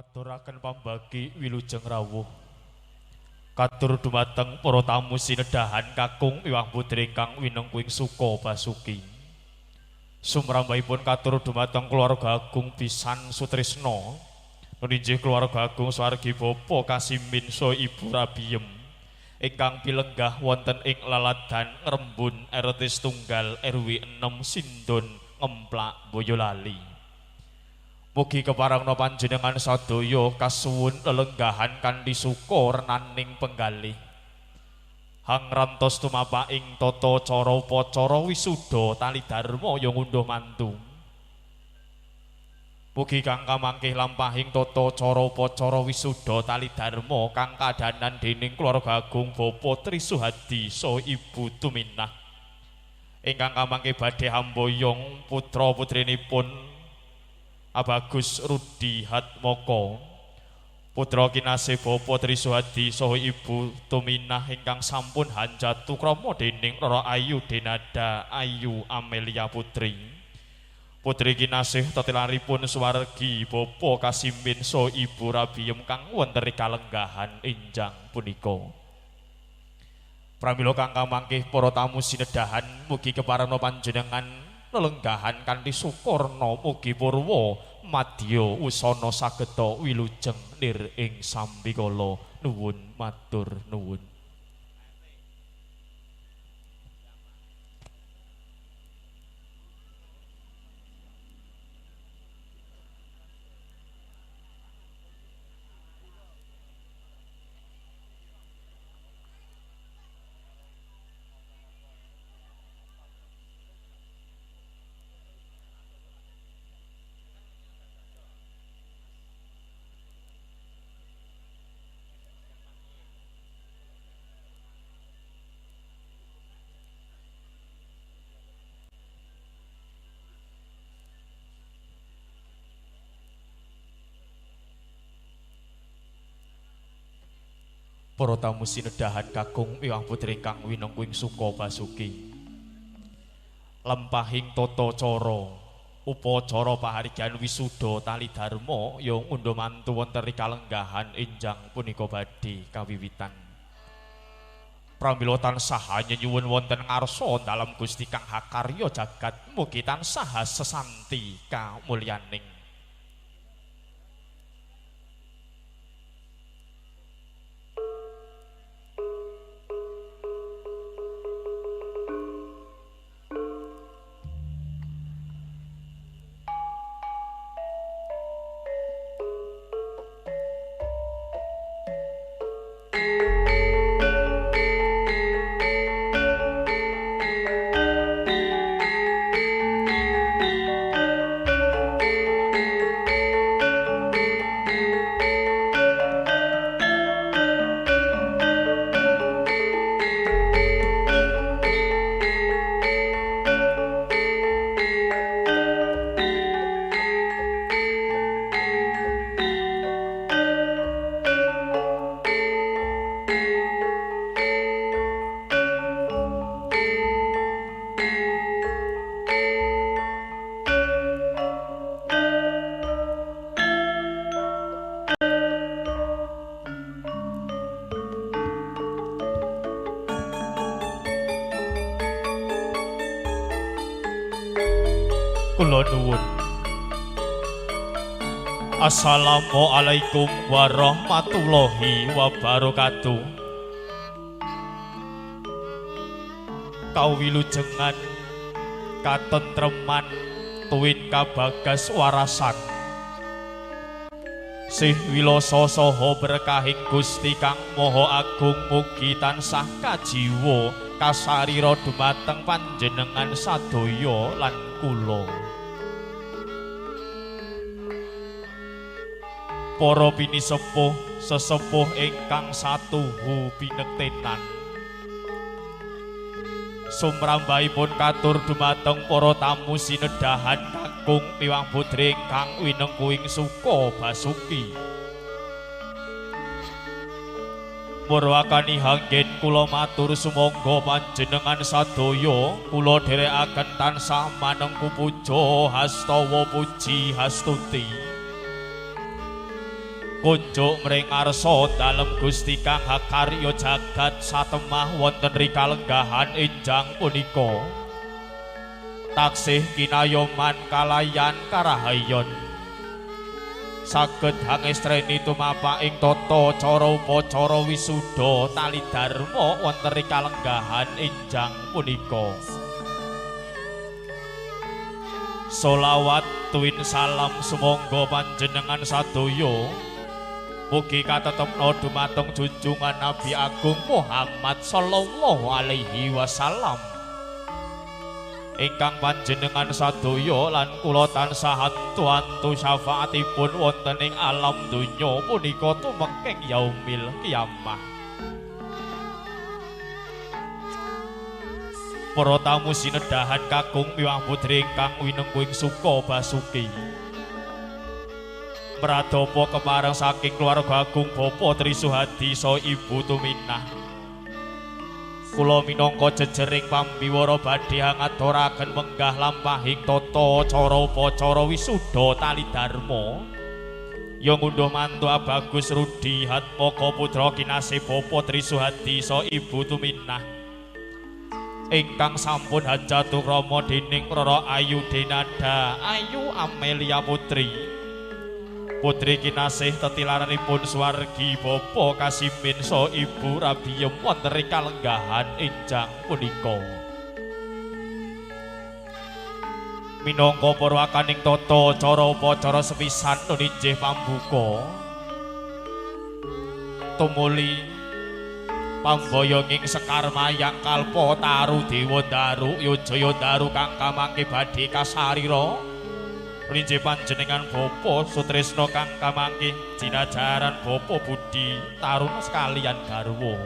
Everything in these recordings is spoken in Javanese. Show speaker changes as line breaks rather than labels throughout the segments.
Aturaken pambagi wilujeng rawuh. Katur dumateng para tamu sinedahan kakung miwah putri ingkang winengkuing Suka Basuki. Sumrambahipun katur dumateng keluarga agung pisan Sutrisno. Nuninjih keluarga agung swargi Bapa Kasimin saha Ibu Rabiem ingkang pilenggah wonten ing laladan Ngrembun RT Setunggal RW 6 Sindon Ngemplak Boyolali. Mugi keparangna panjenengan sadaya kasuwun lelenggahan kanthi suka renaning penggalih. Hangrantos tumapaking tata cara upacara wisuda tali dharma ya ngunduh mantu. Mugi kang kamangkih lampahing tata cara upacara wisuda tali dharma kang kadanan dening keluarga agung Bapak Trisuhadi saha Ibu Tuminah. Ingkang kamangke badhe hamboyong putra putrinipun Abagus Rudi Hatmoko, putra kinasih Bapak Trisuhadi saha Ibu Tuminah ingkang sampun hanjatu krama dening Rara Ayu Denada Ayu Amelia Putri. Putri kinasih tetilaripun swargi Bapak Kasimin saha Ibu Rabiem kang wonten kalenggahan enjang punika. Pramila kang kamangkih para tamu sinedahan mugi keparana panjenengan lelenggahan kanthi sukarna mugi purwa madya usana sageta wilujeng nir ing sambikala nuwun matur nuwun. Para tamu sinedahan kakung miwah putri kang winengkuing Suka Basuki. Lempahing tata cara upacara pahargyan wisuda tali dharma ya ngunduh mantu wonten kalenggahan enjang punika badhe kawiwitan. Pramila tansah nyuwun wonten ngarsa dalem Gusti kang hakarya jagat mugi tansah sesanti kamulyaning. Kula nuwun. Assalamualaikum warahmatullahi wabarakatuh. Kawilujengan katentreman tuwin kabagas warasan. Sih wilasa saha berkahing Gusti kang Maha Agung mugi tansah kajiwa kasarira dumateng panjenengan sadaya lan kula. Para pinisepuh sesepuh ingkang satuhu pinektenan. Sumrambahipun katur dumateng para tamu sinedahan kakung miwah putri ingkang winengkuing Suka Basuki. Murwakani hanggen kula matur sumangga panjenengan sadaya kula dherekaken tansah manengku puja hastawa puji hastuti. kunjuk mring ngarsa dalem Gusti kang hakarya jagat satemah wonten rikalenggahan enjang punika taksih kinayoman kalayan karahayon saged hangestreni tumapak ing tata cara upacara wisuda tali dharma wonten rikalenggahan enjang punika. Solawat tuwin salam sumangga panjenengan sadaya mugi katetepna dumateng junjungan Nabi Agung Muhammad sallallahu alaihi wasallam ingkang panjenengan sadaya lan kula tansah antu syafaatipun wonten ing alam donya punika tumengking yaumil kiamah. Para tamu sinedahan kakung miwah putri ingkang winengkuing Suka Basuki Pradapa kepareng saking keluarga agung Bapa Trisuhadi saha Ibu Tuminah. Kula minangka jejering pambiwara badhe ngaturaken menggah lampahing tata cara upacara wisuda tali dharma. Ya ngunduh mantu Bagus Rudi Hatmaka putra kinasih Bapa Trisuhadi saha Ibu Tuminah. Ingkang sampun hajatuh rama dening Rara Ayu Denada Ayu Amelia Putri. Putri kinasih tetilaranipun swargi Bapa Kasimin saha Ibu Rabiyem wonten kalenggahan enjang punika. Minangka purwakaning tata cara upacara sepisan ninjih pambuka. Tumuli pamboyonging Sekar Mayang Kalpa Taru Dewa Daru Yojaya Daru kang kamangke badhe kasarira rinje panjenengan Bapa Sutresna kang kamangke jinajaran Bapa Budi Taruna sekalian garwa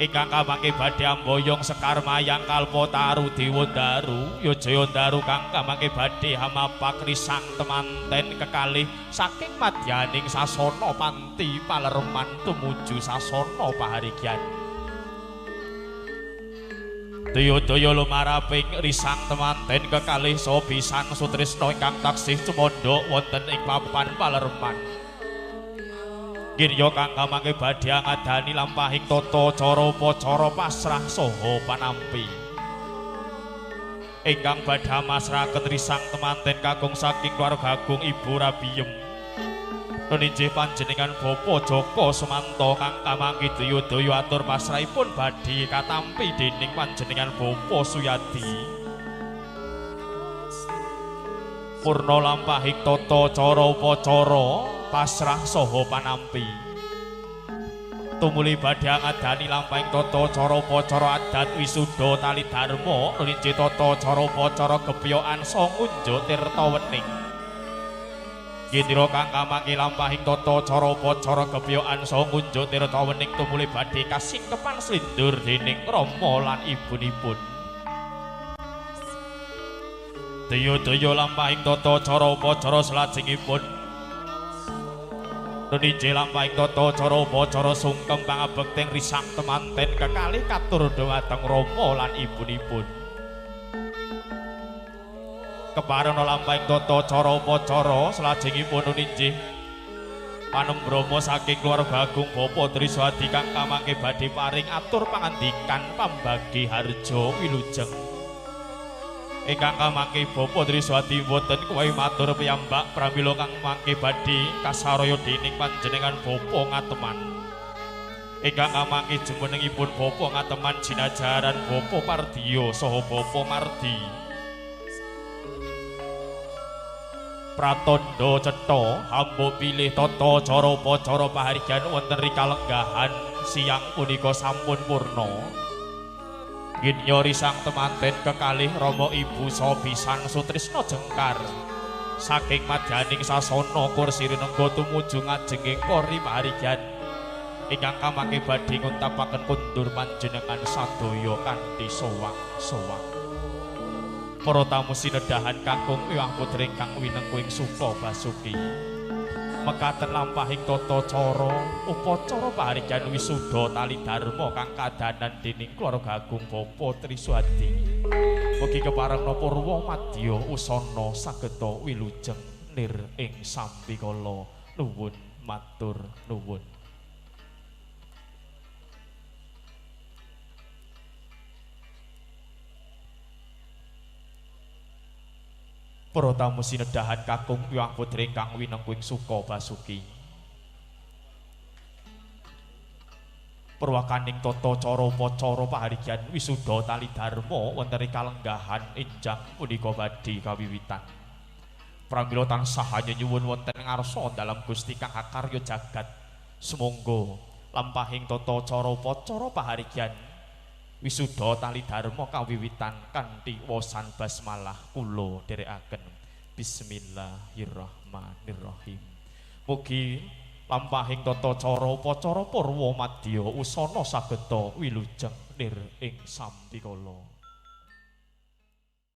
ingkang kamangke badhe amboyong Sekar Mayang Kalpa Taru Dewa Daru Yojaya Daru kang kamangke badhe hamapak risang temanten kekalih saking madyaning sasana panti palereman tumuju sasana paharigyan. Daya-daya lumaraping risang temanten kekalih saha pisan sutresna ingkang taksih cumandha wonten ing papan palereman. Girya kang kamangke badhe ngadani lampahing tata cara upacara pasrah saha panampi. Ingkang badhe masrahaken risang temanten kakung saking keluarga agung Ibu Rabiyem. Nuninjih panjenengan Bapa Joko Sumanto kang kamangke daya-daya atur pasrahipun badhe katampi dening panjenengan Bapa Suyadi. Purna lampahing tata cara upacara pasrah saha panampi. Tumuli badhe ngadani lampahing tata cara upacara adat wisuda tali dharma nulinjih tata cara upacara gebyokan saha ngunjuk tirta wening. Ginira kang kamangke lampahing tata cara upacara gebyokan saha ngunjuk tirta wening tumuli badhe kasingkepan slindur dening Rama lan ibunipun. Daya-daya lampahing tata cara upacara salajengipun nuninjih lampahing tata cara upacara sungkem pangabekting risang temanten kekalih katur dhumateng Rama lan ibunipun. Keparana lampahing tata cara upacara salajengipun nuninjih panembrama saking keluarga agung Bapa Trisuhadi kang kamangke badhe paring atur pangandikan pambagi harja wilujeng. Ingkang kamangke Bapa Trisuhadi boten kuwahi matur piyambak pramila kang mangke badhe kasaraya dening panjenengan Bapa Ngateman. Ingkang kamangke jumenengipun Bapa Ngateman jinajaran Bapa Pardiya saha Bapa Mardi. Pratandha cetha hamba pilih tata cara upacara pahargyan wonten rikalenggahan siang punika sampun purna. Ginya risang temanten kekalih Rama Ibu saha pisan sutresna jengkar saking madyaning sasana kursi rinengga tumuju ngajenging kori pahargyan ingkang kamangke badhe nguntapaken kundur panjenengan sadaya kanthi sowang-sowang. Para tamu sinedahan kakung miwah putri ingkang winengkuing Suka Basuki mekaten lampahing tata cara upacara pahargyan wisuda tali dharma kang kadanan dening keluarga agung Bapa Trisuhadi. Mugi keparengna purwa madya usana sageta wilujeng nir ing sambikala nuwun matur nuwun. Para tamu sinedahan kakung Hyang Putri ingkang winengkuing Suka Basuki. Purwakaning tata cara upacara pahargyan wisuda tali dharma wonten ing kalenggahan enjang punika badhe kawiwitan. Pramila tansah nyuwun wonten ngarsa dalam Gusti kang akarya jagat. Sumangga lampahing tata cara upacara pahargyan wisuda tali dharma kawiwitan kanthi wasan basmalah kula dherekaken. Bismillahirrahmanirrahim. Mugi lampahing tata cara upacara purwa madya usana sageta wilujeng nir ing sambikala.